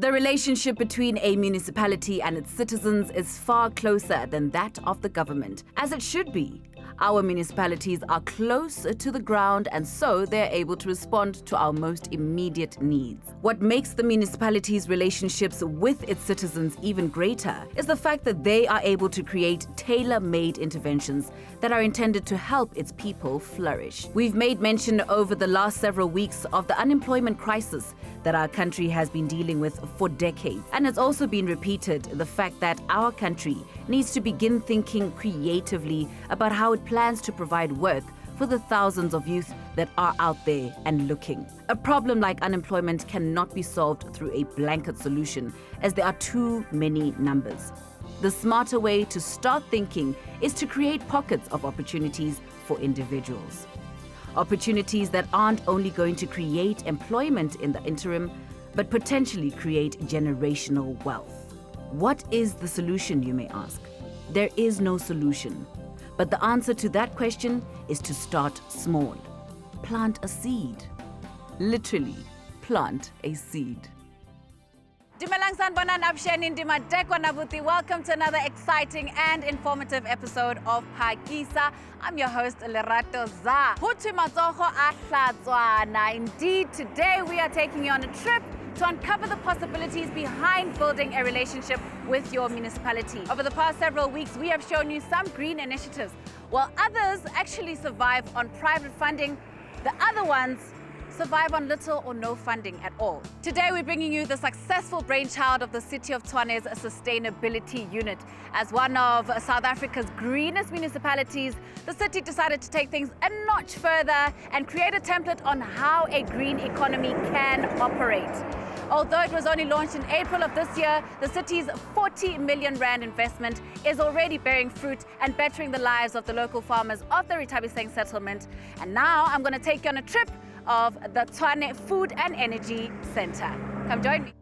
The relationship between a municipality and its citizens is far closer than that of the government, as it should be. Our municipalities are closer to the ground, and so they're able to respond to our most immediate needs. What makes the municipalities' relationships with its citizens even greater is the fact that they are able to create tailor-made interventions that are intended to help its people flourish. We've made mention over the last several weeks of the unemployment crisis that our country has been dealing with for decades. And it's also been repeated the fact that our country needs to begin thinking creatively about how it plans to provide work for the thousands of youth that are out there and looking. A problem like unemployment cannot be solved through a blanket solution, as there are too many numbers. The smarter way to start thinking is to create pockets of opportunities for individuals. Opportunities that aren't only going to create employment in the interim, but potentially create generational wealth. What is the solution, you may ask? There is no solution. But the answer to that question is to start small. Plant a seed. Literally, plant a seed. Welcome to another exciting and informative episode of Phakisa. I'm your host, Lerato Za. Indeed, today we are taking you on a trip to uncover the possibilities behind building a relationship with your municipality. Over the past several weeks, we have shown you some green initiatives, while others actually survive on private funding. The other ones survive on little or no funding at all. Today, we're bringing you the successful brainchild of the City of Tshwane's Sustainability Unit. As one of South Africa's greenest municipalities, the city decided to take things a notch further and create a template on how a green economy can operate. Although it was only launched in April of this year, the city's 40 million rand investment is already bearing fruit and bettering the lives of the local farmers of the Retabiseng settlement. And now I'm going to take you on a trip of the Tshwane Food and Energy Center. Come join me.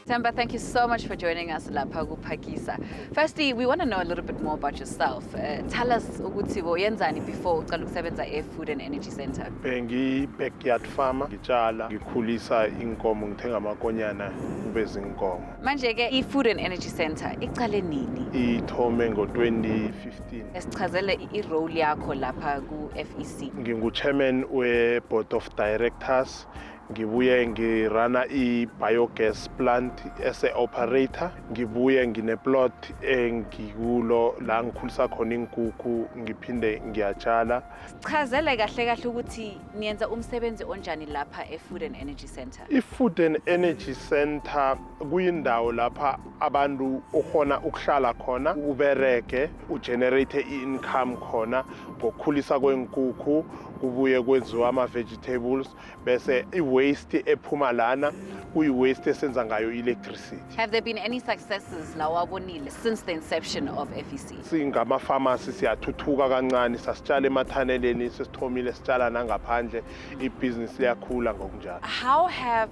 Themba, thank you so much for joining us lapha Phakisa. Firstly, we want to know a little bit more about yourself. Tell us ukuthi uyenzani before uqala ukusebenza e-Food and Energy Center. Bengi-backyard farmer, ngitshala, ngikhulisa inkomo, ngithenga amakonyana kube zinkomo. Manje ke i-Food and Energy Center iqale nini? Ithome ngo-2015. Esichazele i-role yakho lapha ku-FEC. Ngingu-chairman we-board of directors. Ngibuye ngirana i-biogas plant as a operator. Ngibuye ngine-plot engikulo la ngikhulisa khona inkukhu, ngiphinde ngiyatshala. Chazele kahle kahle ukuthi niyenza umsebenzi onjani lapha e-Food and Energy Center. I-Food and Energy Center kuyindawo lapha abantu ukhona ukuhlala khona, ubereke, ugenerate i-income khona ngokukhulisa kwenkukhu, kubuye kwenziwa ama-vegetables, bese i-waste ephuma lana kuyi-waste esenza ngayo electricity. Have there been any successes la wabonile since the inception of FEC? Singama-pharmacy siyathuthuka kancane, sasitshala emathaneleni, sesithomile sitshala nangaphandle, ibhizinisi liyakhula ngokunjalo. How have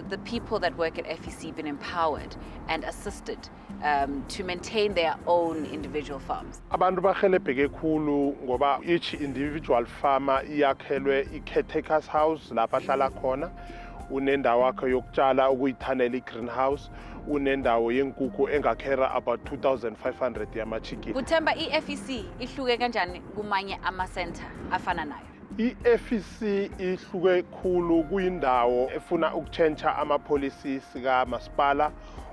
the people that work at FEC been empowered and assisted to maintain their own individual farms? Abantu bahelebheke khulu ngoba each individual farmer iyakhelwe i-caretaker's house lapha ahlala khona, unendawo yakhe yokutshala ukuyithanela i-greenhouse, unendawo yenkukhu engakhera about 2,500 yama-chicken. Uthemba i-FEC ihluke kanjani kumanye ama-center afana nayo? I-FEC ihluke khulu, kuyindawo efuna ukutshentsha ama-policies kamasipala,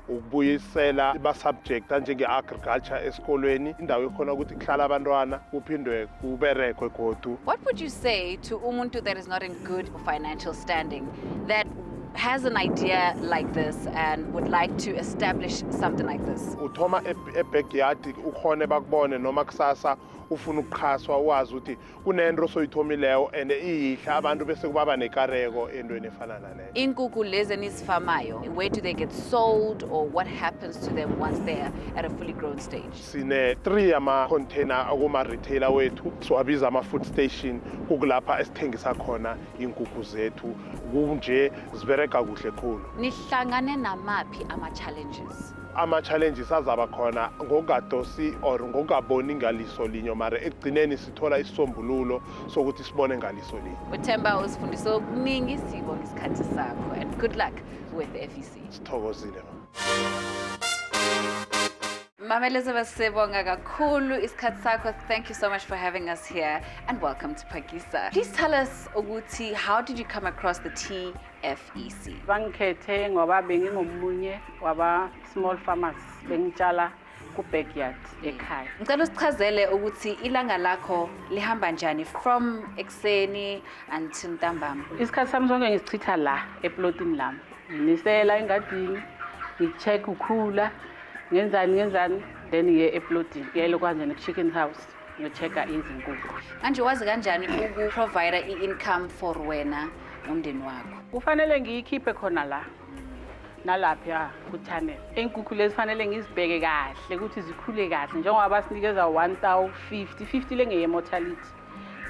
ukubuyisela ba-subject njenge-agriculture esikolweni, indawo ekhona ukuthi kuhlala abantwana kuphindwe kuberekwe godu. What would you say to umuntu that is not in good financial standing that has an idea like this and would like to establish something like this? Uthoma e-backyard ukhone bakubone noma kusasa ufuna ukuqhaswa, wazi ukuthi kunento soyithomileyo and iyihle abantu bese kubaba nekareko entweni efana naleyo. Inkukhu lezi enizifamayo, where do they get sold or what happens to them once they're at a fully grown stage? Sine 3 ama-container akuma-retailer wethu, siwabiza ama-food station, kukulapha esithengisa khona inkukhu zethu, kunje zibereka kuhle khulu. Nihlangane namaphi ama-challenges? ama-challenges azaba khona ngokungadosi or ngokungaboni ngaliso linye mara ekugcineni sithola isisombululo sokuthi sibone ngaliso linye. Uthemba usifundise okuningi, sibonga isikhathi sakho, and good luck with the FEC. Sithokozile. Mama Elizabeth, sibonga kakhulu isikhathi sakho. Thank you so much for having us here, and welcome to Phakisa. Please tell us ukuthi, how did you come across the TFEC? Bangikhethe ngoba bengingomunye waba small farmers bengitshala ku backyard ekhaya. Ngicela usichazele ukuthi ilanga lakho lihamba njani from ekseni until ntambama. Isikhathi sami sonke ngisichitha la eplotini lami. Nginisela engadini, ngicheck ukhula, ngenzani then ngiye eplotini. Ngiyelo kanjani ku-chicken house, ngiyochecka izinkukhu. Manje wazi kanjani ukuprovide i-income for wena nomndeni wakho? Kufanele ngiyikhiphe khona la. Nalapha ku-channel. Inkukhu lezi fanele ngizibheke kahle ukuthi zikhule kahle njengoba basinikeza 1,050 lengeye mortality.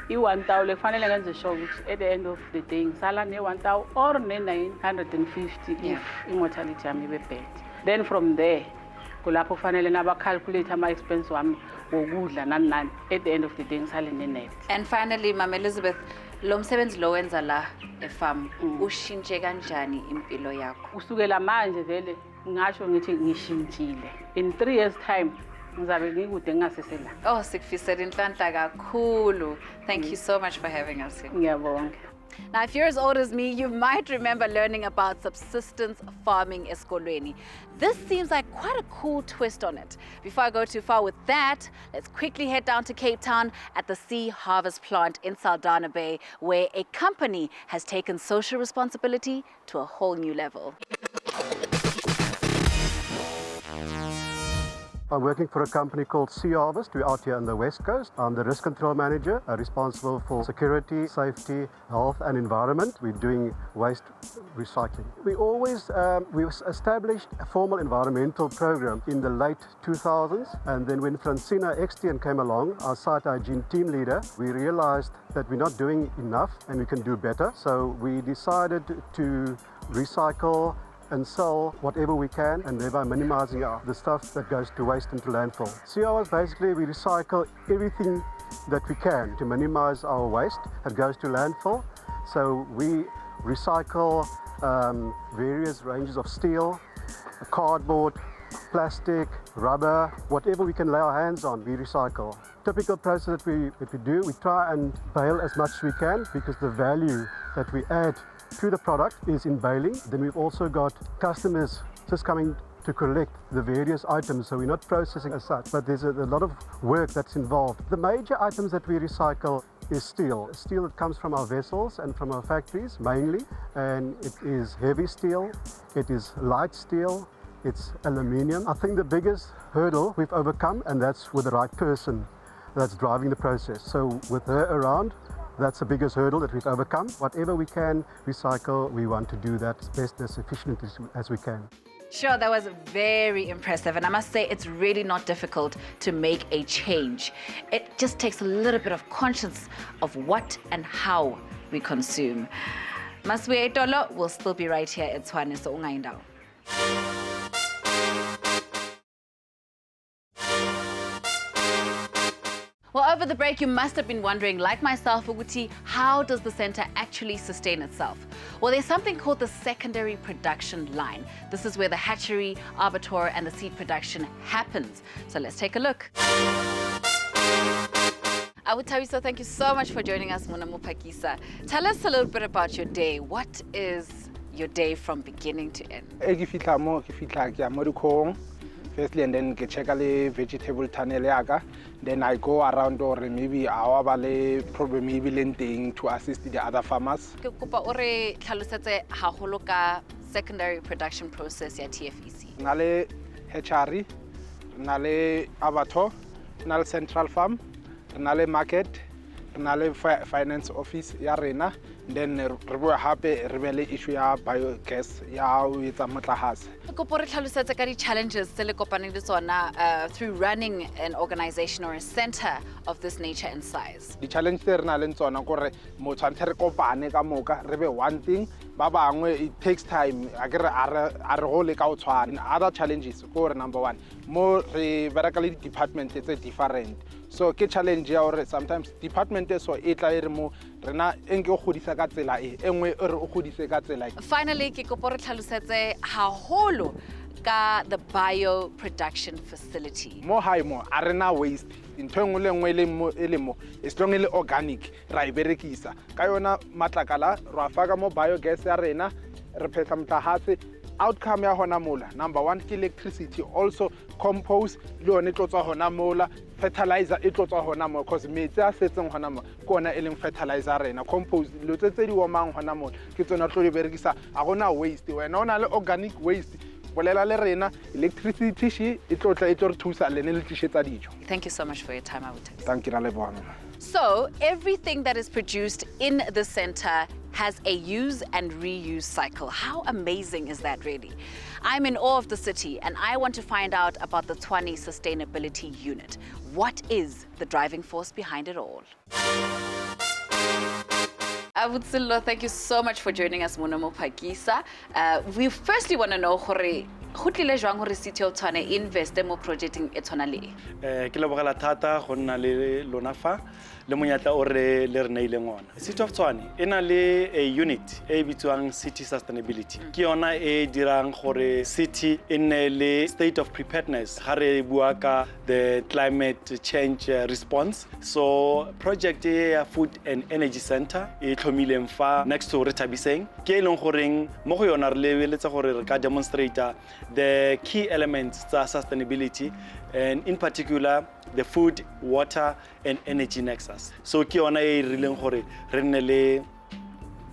I-1,000 lefanele ngenze sure ukuthi at the end of the day ngisala ne-1,000 or ne-950 if immortality yami ibe bad. Then from there kulapho kufanele nabacalculate ama-expense wami wokudla nani at the end of the day ngisale ne-net. And finally, Mama Elizabeth, lo msebenzi lo wenza la efarm ushintshe kanjani impilo yakho? Usukela manje vele ngisho ngithi ngishintshile. In 3 years time ngizabe ngikude ngingasesela. Oh, sikufisela inhlanhla kakhulu. Thank you so much for having us here. Ngiyabonga. Now, if you're as old as me, you might remember learning about subsistence farming esikolweni. This seems like quite a cool twist on it. Before I go too far with that, let's quickly head down to Cape Town at the Sea Harvest Plant in Saldanha Bay, where a company has taken social responsibility to a whole new level. I'm working for a company called Sea Harvest. We're out here on the West Coast. I'm the risk control manager, responsible for security, safety, health and environment. We're doing waste recycling. We established a formal environmental program in the late 2000s. And then when Francina Extian came along, our site hygiene team leader, we realized that we're not doing enough and we can do better. So we decided to recycle and sell whatever we can, and thereby minimizing the stuff that goes to waste into landfill. CRs, basically, we recycle everything that we can to minimize our waste that goes to landfill. So we recycle various ranges of steel, cardboard, plastic, rubber, whatever we can lay our hands on, we recycle. Typical process that we do, we try and bale as much as we can because the value that we add to the product is in baling. Then we've also got customers just coming to collect the various items, so we're not processing as such, but there's a lot of work that's involved. The major items that we recycle is steel that comes from our vessels and from our factories mainly, and it is heavy steel, it is light steel, it's aluminium. I think the biggest hurdle we've overcome, and that's with the right person that's driving the process. So with her around, that's the biggest hurdle that we've overcome. Whatever we can recycle, we want to do that as best, as efficiently as we can. Sure, that was very impressive. And I must say, it's really not difficult to make a change. It just takes a little bit of conscience of what and how we consume. Maswe Etolo will still be right here at Tshwane, so ungaindao. Well, over the break, you must have been wondering, like myself, Uguti, how does the center actually sustain itself? Well, there's something called the secondary production line. This is where the hatchery, abattoir, and the seed production happens. So let's take a look. Phakisa, thank you so much for joining us, Munamu Phakisa. Tell us a little bit about your day. What is your day from beginning to end? Firstly, and then get check the vegetable tunnel yaga. Then I go around or maybe our valley problem maybe lending to assist the other farmers. Kupa ore tlhalosetse haholo ka secondary production process ya TFEC. Nale hatchery, nale abattoir, nale central farm, nale market, na le finance office ya rena, then re boa hape re be le issue ya biogas ya o etsa motlakase. Kopo re tlhalosetse ka di-challenges tse le kopaneng le tsona through running an organization or a center of this nature and size. Di-challenge tse re na leng tsona kore mo tshwantse re kopane ka moka re be one thing, ba bangwe it takes time a re gole ka o tshwana. Other challenges kore number one, mo re bereka le di-department tse different, so ke challenge ya gore sometimes department so e tla e re mo rena enke o godisa ka tsela e engwe e re o godise ka tsela e. Finally, ke kopo re tlhalosetse haholo ka the bioproduction facility. Mo high mo arena waste ntho engwe le engwe e le mo as long e le organic ra e berekisa ka yona matlakala ra faka mo biogas ya rena re phetha motlakase. Outcome ya hona mola number one ke electricity, also compost le yone tlotsa hona mola, fertilizer e tlotsa hona mo because metsi a setseng hona mo ke ona e leng fertilizer rena. Compost lo tse di womang hona mola ke tsona tlo di berekisa, a gona waste. Wena ona le organic waste bolela le rena electricity shi e tlotla e tlo re thusa le ne le tlisetsa dijo. Thank you so much for your time, Abuti. Thank you, Ralebona. So, everything that is produced in the center has a use and reuse cycle. How amazing is that, really? I'm in awe of the city, and I want to find out about the Tshwane Sustainability Unit. What is the driving force behind it all? Abutsilo, thank you so much for joining us, Monomo Phakisa. We firstly want to know go tlile jwang gore City of Tshwane investe mo projecting e tshwana le ke lebogela thata go nna le lona fa le monyatla o re le re neileng ona. City of Tshwane e na le a unit e bitswang City Sustainability ke yona e dirang gore city e nne le state of preparedness ga re bua ka the climate change response. So project ya food and energy center e tlhomileng fa next to Retabiseng ke e leng goreng mo go yona re lebeletsa gore re ka demonstrate the key elements of sustainability, and in particular the food, water and energy nexus. So ke yona e rileng gore re nne le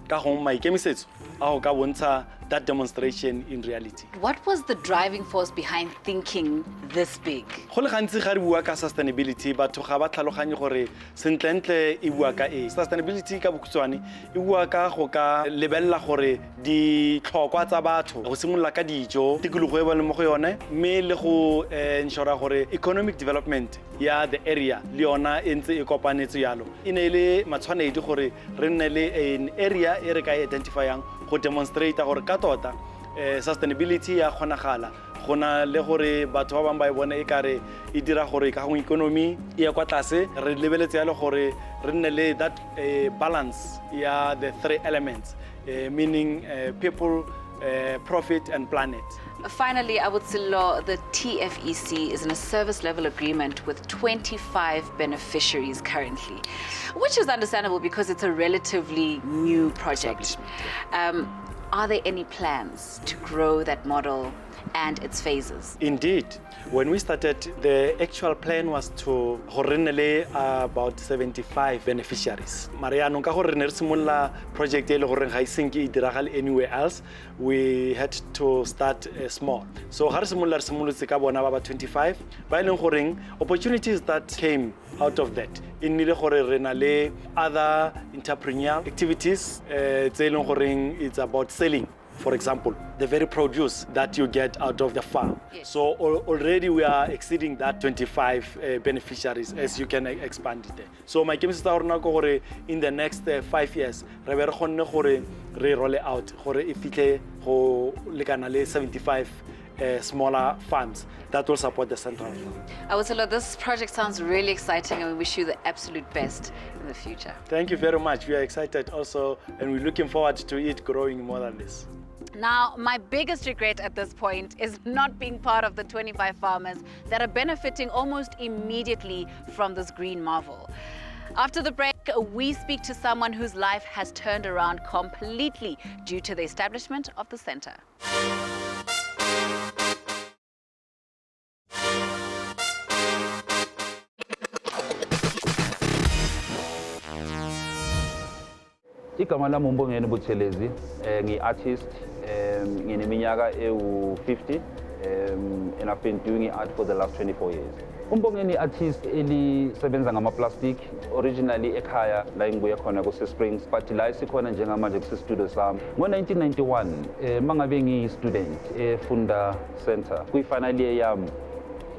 ka go maikemisetso a go ka bontsha that demonstration in reality. What was the driving force behind thinking this big? Go le gantsi ga re bua ka sustainability batho ga ba tlhaloganye gore sentlentle e bua ka e. Sustainability ka bokutswane e bua ka go ka lebella gore di tlhokwa tsa batho go simolola ka dijo tikologo e ba le mo go yone mme le go ensure gore economic development ya the area le yona e ntse e kopanetse yalo e ne le matshwanedi gore re nne le an area e re ka identifyang go demonstrate gore ka tota sustainability ya kgonagala gona le gore batho ba bang ba e bona e kare e dira gore ka go economy e ya kwa tlase re lebeletse yalo gore re nne le that balance ya the three elements meaning people, profit and planet. Finally, Abutsilo, the TFEC is in a service level agreement with 25 beneficiaries currently, which is understandable because it's a relatively new project. Are there any plans to grow that model and its phases? Indeed. When we started, the actual plan was to horenele about 75 beneficiaries. Mariano ka gore ne re simolla project e le gore ga isenke e diragale anywhere else, we had to start small. So ga re simolotse ka bona ba 25 ba ileng gore opportunities that came out of that in nile gore re na le other entrepreneurial activities tse ileng gore it's about selling. For example, the very produce that you get out of the farm. Yes. So already we are exceeding that 25 beneficiaries as you can expand it there. So my chemist in the next 5 years, re roll it out, if 75 smaller farms that will support the central farm. Abutsilo, this project sounds really exciting and we wish you the absolute best in the future. Thank you very much. We are excited also and we're looking forward to it growing more than this. Now, my biggest regret at this point is not being part of the 25 farmers that are benefiting almost immediately from this green marvel. After the break, we speak to someone whose life has turned around completely due to the establishment of the center. Igama lami uMbongeni Buthelezi, ngi-artist, ngineminyaka ewu-50, and I've been doing art for the last 24 years. Umbongeni artist elisebenza ngama-plastic originally ekhaya la engibuye khona kuse-Springs but la sikhona njengamanje kuse-studio sami. Ngo-1991 mangabe ngiyi-student eFunda Center kwi-final year yami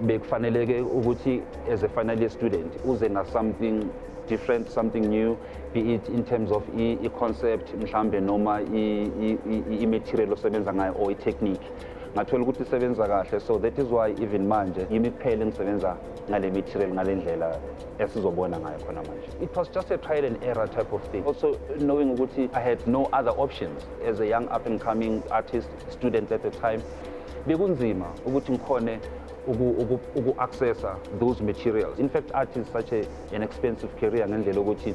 bekufaneleke ukuthi as a final year student uze na-something different, something new, be it in terms of i-concept mhlambe noma i-material osebenza ngayo or i-technique. Ngathola ukuthi isebenza kahle, so that is why even manje yimi kuphela engisebenza ngale material ngale ndlela esizobona ngayo khona manje. It was just a trial and error type of thing. Also knowing ukuthi I had no other options as a young up and coming artist, student at the time. Bekunzima ukuthi ngikhone uku-accessa those materials. In fact, art is such an expensive career ngendlela ukuthi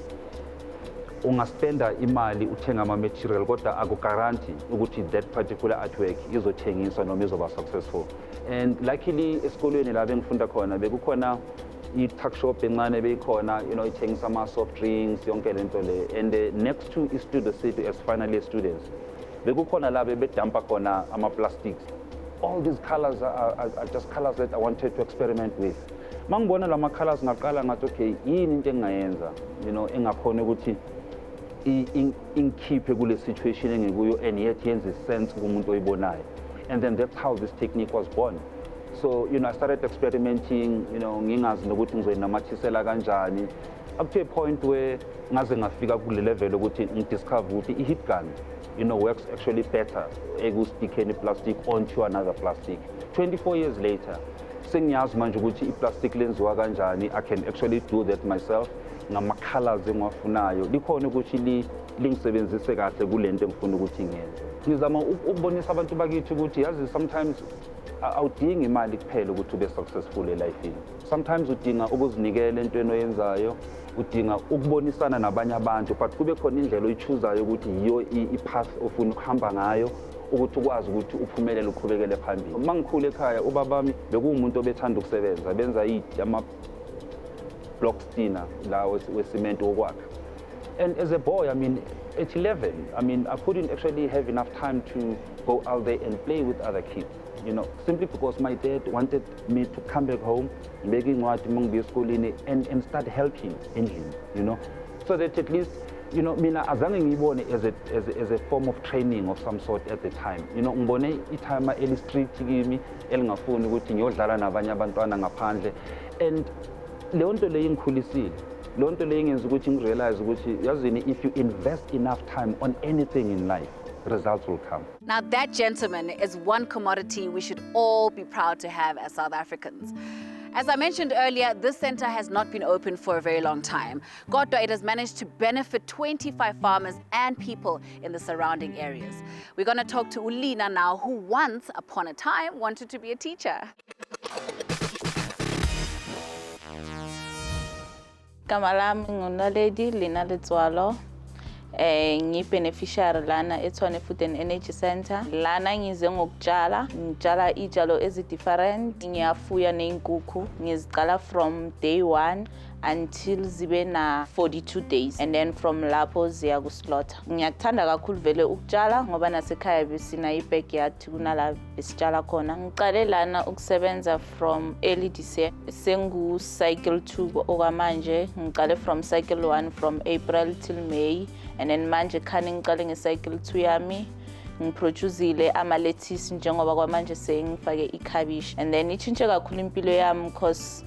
ungaspenda imali uthenga ama-material kodwa akugaranti ukuthi that particular artwork izothengiswa noma izoba successful. And luckily esikolweni la bengifunda khona bekukhona i-tuck shop encane beyikhona, ithengisa ama-soft drinks yonke lento le. And next to i-studio city as final year students bekukhona la bebedampa khona ama-plastics. All these colors are just colors that I wanted to experiment with. Mangibona lama colors ngaqala ngathi okay yini into engayenza engakhona ukuthi ingikhiphe kule situation engikuyo and yet yenze sense kumuntu oyibonayo. And then that's how this technique was born. So I started experimenting, ngingazi nokuthi ngizoyinamathisela kanjani, up to a point where ngaze ngafika kule level ukuthi ngidiscover ukuthi i-heat gun works actually better ekustickeni plastic onto another plastic. 24 years later sengiyazi manje ukuthi i-plastic lenziwa kanjani. I can actually do that myself ngama-colors engiwafunayo likhona ukuthi lingisebenzise kahle kule nto engifuna ukuthi ngiyenze. Ngizama ukubonisa abantu bakithi ukuthi yazi sometimes awudingi imali kuphela ukuthi ube successful elifini. Sometimes udinga ukuzinikela entweni oyenzayo, udinga ukubonisana nabanye abantu, but kube khona indlela oyichoosayo ukuthi yiyo i-path ofuna ukuhamba ngayo ukuthi ukwazi ukuthi uphumelele uqhubekele phambili. Uma ngikhule ekhaya ubabami bekuwumuntu obethanda ukusebenza, benza ama-block stina la wesimento wokwakha. And as a boy, at 11, I couldn't actually have enough time to go out there and play with other kids. Simply because my dad wanted me to come back home, and start helping endlini, so that at least, mina azange ngiyibone as a form of training of some sort at the time. Ngibone itime eli-strict kimi elingafuni ukuthi ngiyodlala nabanye abantwana ngaphandle, and leyo nto leyo ingikhulisile. Leyo nto leyo ingenza ukuthi ngirealize ukuthi yazini if you invest enough time on anything in life, results will come. Now that, gentlemen, is one commodity we should all be proud to have as South Africans. As I mentioned earlier, this center has not been open for a very long time. Kodwa, it has managed to benefit 25 farmers and people in the surrounding areas. We're going to talk to Ulina now, who once upon a time wanted to be a teacher. Igama lami nguNaledi Lina Letswalo. Ngi-beneficiary lana eTshwane Food and Energy Center. Lana ngize ngokutshala, ngitshala iy'tshalo ezi-different. Ngiyafuya ney'nkukhu, ngiziqala from day 1 until zibe na 42 days, and then from lapho ziya kuslaughter. Ngiyakuthanda kakhulu vele ukutshala ngoba nasekhaya besina i-backyard kunala besitshala khona. Ngiqale lana ukusebenza from early this year. Sengu-cycle 2 okwamanje. Ngiqale from cycle 1 from April till May, and then manje khani ngiqale nge-cycle 2 yami. Ngiproducile ama-lettuce njengoba kwamanje sengifake ikhabishi, and then itshintshe kakhulu impilo yami because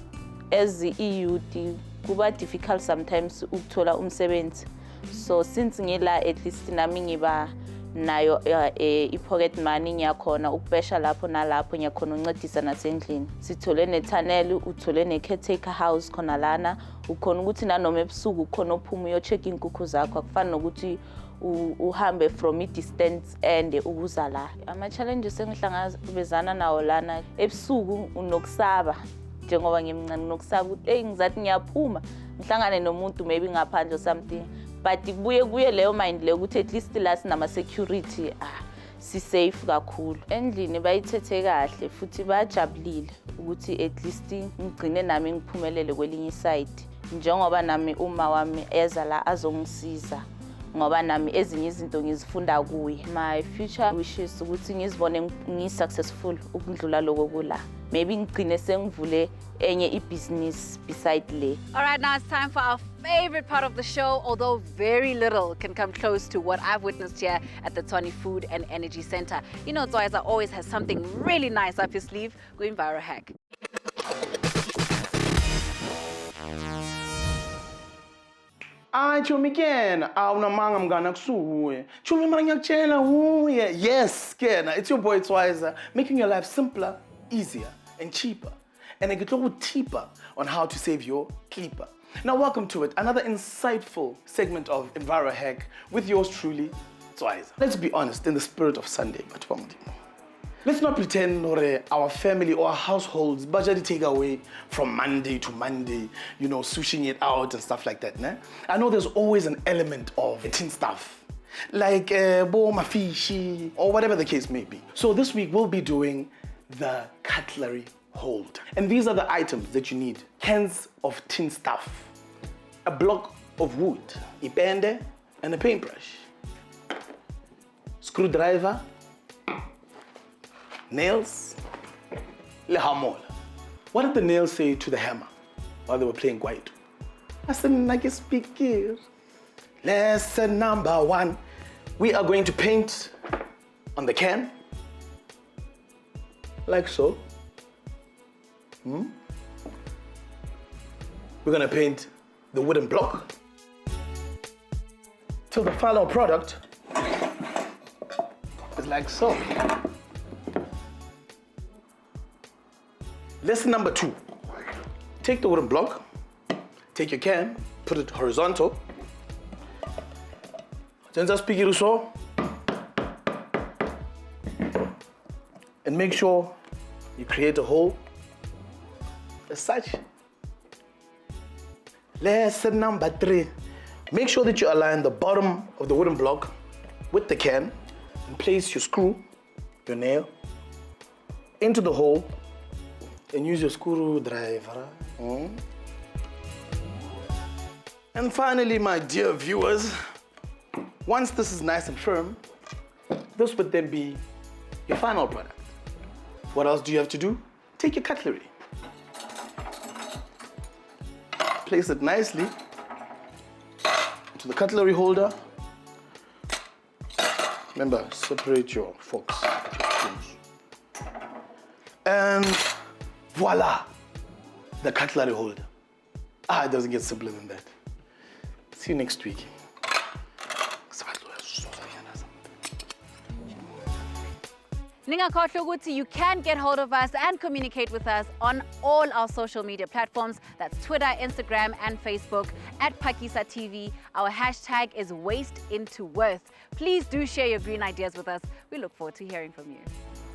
as i-youth kuba difficult sometimes ukuthola umsebenzi. So since ngila at least nami ngiba nayo i-pocket money, ngiyakhona ukubesha lapho nalapho, ngiyakhona uncedisa nasendlini. Sithole ne-tunnel, uthole ne-caretaker house khona lana, ukhona ukuthi nanoma ebusuku ukhona ophuma uyo-check inkukhu zakho, akufani nokuthi uhambe from i-distance ende ukuza la. Ama-challenges engihlangabezana nawo lana ebusuku unokusaba, njengoba ngimncane nokusaba ukuthi ngizathi ngiyaphuma ngihlangane nomuntu maybe ngaphandle or something, but kubuye leyo mind leyo ukuthi at least la sinama-security si-safe kakhulu. Endlini bayithethe kahle futhi bayajabulile ukuthi at least ngigcine nami ngiphumelele kwelinye iside, njengoba nami uma wami eza la azongisiza ngoba nami ezinye izinto ngizifunda kuye. My future wishes ukuthi ngizibone ngi-successful ukundlula lokho kula. Maybe ngigcine sengivule enye i-business beside le. All right, now it's time for our favorite part of the show, although very little can come close to what I've witnessed here at the Tshwane Food and Energy Center. You know, Tswaiza always has something really nice up his sleeve. Going viral hack. Ay, Chumi Kena, awunamanga mngana kusuwe. Chumi mara ngiyakutshela uye. Yes, Kena, it's your boy Tswaiza, making your life simpler, easier, and cheaper. And I get a little deeper on how to save your clipper. Now, welcome to it, another insightful segment of Enviro Hack with yours truly, Tswaiza. Let's be honest, in the spirit of Sunday, let's not pretend our family or our households budget take away from Monday to Monday, you know, sushing it out and stuff like that. Né? I know there's always an element of tin stuff, like boma fishy or whatever the case may be. So this week we'll be doing the cutlery hold. And these are the items that you need. Cans of tin stuff, a block of wood, ipende, and a paintbrush, screwdriver, nails, le hammer. What did the nails say to the hammer while they were playing Kwaito? I said, "Nake speak here." Lesson number 1. We are going to paint on the can, like so. We're gonna paint the wooden block till the final product is like so. Lesson number 2. Take the wooden block, take your can, put it horizontal. And make sure you create a hole as such. Lesson number 3. Make sure that you align the bottom of the wooden block with the can and place your screw, your nail, into the hole and use your screwdriver. And finally, my dear viewers, once this is nice and firm, this would then be your final product. What else do you have to do? Take your cutlery, place it nicely into the cutlery holder. Remember, separate your forks, your spoons. And voila, the cutlery holder. It doesn't get simpler than that. See you next week. Ningakhohlwa ukuthi you can get hold of us and communicate with us on all our social media platforms. That's Twitter, Instagram, and Facebook at Phakisa TV. Our hashtag is Waste into Worth. Please do share your green ideas with us. We look forward to hearing from you.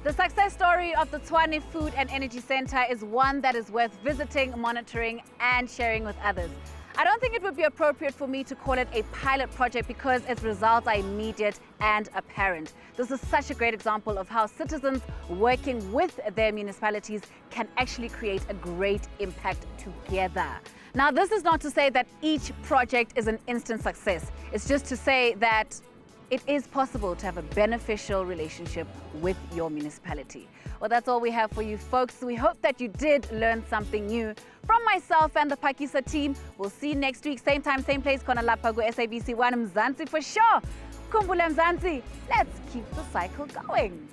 The success story of the Tshwane Food and Energy Center is one that is worth visiting, monitoring, and sharing with others. I don't think it would be appropriate for me to call it a pilot project because its results are immediate and apparent. This is such a great example of how citizens working with their municipalities can actually create a great impact together. Now, this is not to say that each project is an instant success. It's just to say that it is possible to have a beneficial relationship with your municipality. Well, that's all we have for you folks. We hope that you did learn something new. From myself and the Phakisa team, we'll see you next week, same time, same place, Kona lapha ku SABC 1 Mzansi for sure. Kumbula Mzansi, let's keep the cycle going.